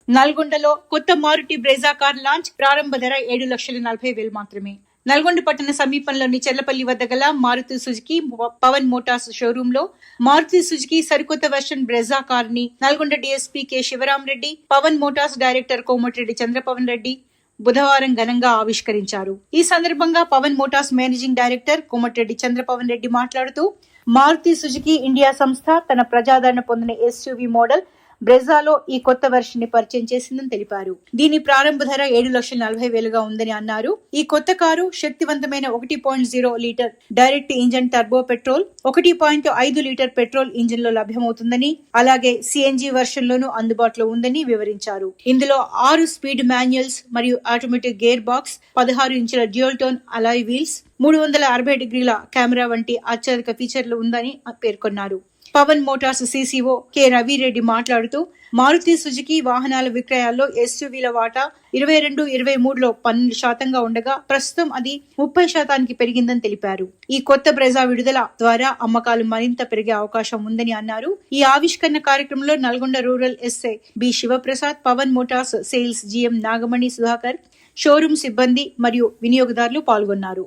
నల్గొండలో కొత్త Maruti Brezza car launch. ప్రారంభ ధర 7,40,000 మాత్రమే. నల్గొండ పట్టణ సమీపంలోని చెర్లపల్లి వద్ద గల Maruti Suzuki Pavan Motors showroom లో మారుతి సుజుకి సరికొత్త వెర్షన్ బ్రెజా కార్ ని Nalgonda DSP K Sivaramareddy, Pavan Motors director Komatireddy Chandrapavan Reddy బుధవారం ఘనంగా ఆవిష్కరించారు. ఈ సందర్భంగా Pavan Motors managing director Komatireddy Chandrapavan Reddy మాట్లాడుతూ, మారుతి సుజుకి ఇండియా సంస్థ తన ప్రజాదరణ పొందిన ఎస్యూవీ మోడల్ బ్రెజాలో ఈ కొత్త వెర్షన్ ని పరిచయం చేసిందని తెలిపారు. దీని ప్రారంభ ధర 7,40,000 ఉందని అన్నారు. ఈ కొత్త కారు శక్తివంతమైన 1.0 litre direct engine turbo petrol, 1.5 litre petrol engine లో లభ్యమవుతుందని, అలాగే సిఎన్జి వెర్షన్ లోనూ అందుబాటులో ఉందని వివరించారు. ఇందులో 6 స్పీడ్ మాన్యువల్స్ మరియు ఆటోమేటిక్ గేర్ బాక్స్, 16 ఇంచుల డ్యూయల్ టోన్ అలాయ్ వీల్స్, 360 డిగ్రీల కెమెరా వంటి అత్యధిక ఫీచర్లు ఉందని పేర్కొన్నారు. పవన్ మోటార్స్ సిసిఓ కె రవిరెడ్డి మాట్లాడుతూ, మారుతి సుజుకి వాహనాల విక్రయాల్లో ఎస్యూవీల వాటా 22-23లో 12% ఉండగా ప్రస్తుతం అది 30% పెరిగిందని తెలిపారు. ఈ కొత్త బ్రెజా విడుదల ద్వారా అమ్మకాలు మరింత పెరిగే అవకాశం ఉందని అన్నారు. ఈ ఆవిష్కరణ కార్యక్రమంలో Nalgonda rural SI B Sivaprasad, Pavan Motors sales GM Nagamani Sudhakar, showroom సిబ్బంది మరియు వినియోగదారులు పాల్గొన్నారు.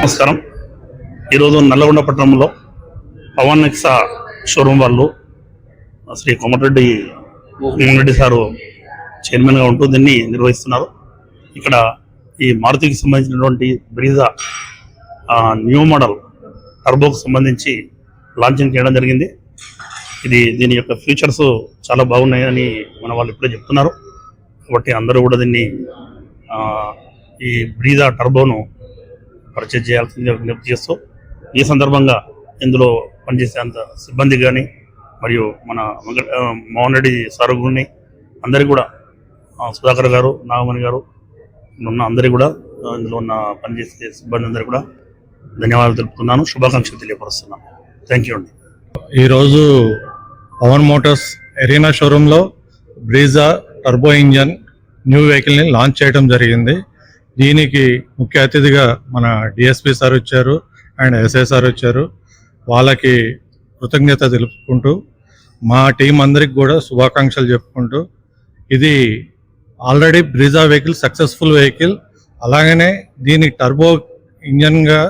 నమస్కారం. ఈరోజు నల్లగొండ పట్టణంలో పవన్ నెక్సా షోరూమ్ వాళ్ళు శ్రీ కోమటిరెడ్డి సారు చైర్మన్గా ఉంటూ దీన్ని నిర్వహిస్తున్నారు. ఇక్కడ ఈ మారుతికి సంబంధించినటువంటి బ్రీజా న్యూ మోడల్ టర్బోకు సంబంధించి లాంచింగ్ చేయడం జరిగింది. దీని యొక్క ఫీచర్స్ చాలా బాగున్నాయని మన వాళ్ళు ఇప్పుడే చెప్తున్నారు. కాబట్టి అందరూ కూడా దీన్ని ఈ బ్రీజా టర్బోను పర్చేజ్ చేయాల్సిందిగా విజ్ఞప్తి చేస్తూ, ఈ సందర్భంగా ఇందులో పనిచేసే అంత సిబ్బంది కానీ మరియు మన మోహన్ రెడ్డి సారు గురిని అందరికీ కూడా, సుధాకర్ గారు, నాగమణి గారు ఉన్న అందరికీ కూడా, ఇందులో ఉన్న పనిచేసే సిబ్బంది అందరికీ కూడా ధన్యవాదాలు తెలుపుతున్నాను, శుభాకాంక్షలు తెలియపరుస్తున్నాను. థ్యాంక్ యూ అండి. ఈరోజు పవన్ మోటార్స్ ఎరీనా షోరూంలో బ్రీజా టర్బో ఇంజన్ న్యూ వెహికల్ని లాంచ్ చేయడం జరిగింది. దీనికి ముఖ్య అతిథిగా మన డిఎస్పి సార్ వచ్చారు అండ్ ఎస్ఐ సార్ వచ్చారు. వాళ్ళకి కృతజ్ఞత తెలుపుకుంటూ మా టీం అందరికి కూడా శుభాకాంక్షలు చెప్పుకుంటూ, ఇది already Brezza vehicle successful vehicle. అలాగనే దీనికి టర్బో ఇంజన్గా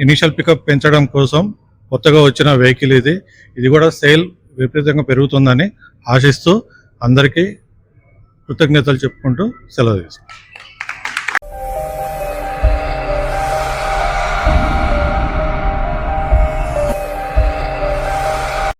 ఇనిషియల్ పికప్ పెంచడం కోసం కొత్తగా వచ్చిన వెహికల్ ఇది కూడా సేల్ విపరీతంగా పెరుగుతుందని ఆశిస్తూ అందరికీ కృతజ్ఞతలు చెప్పుకుంటూ సెలవు తీసుకుంటాం.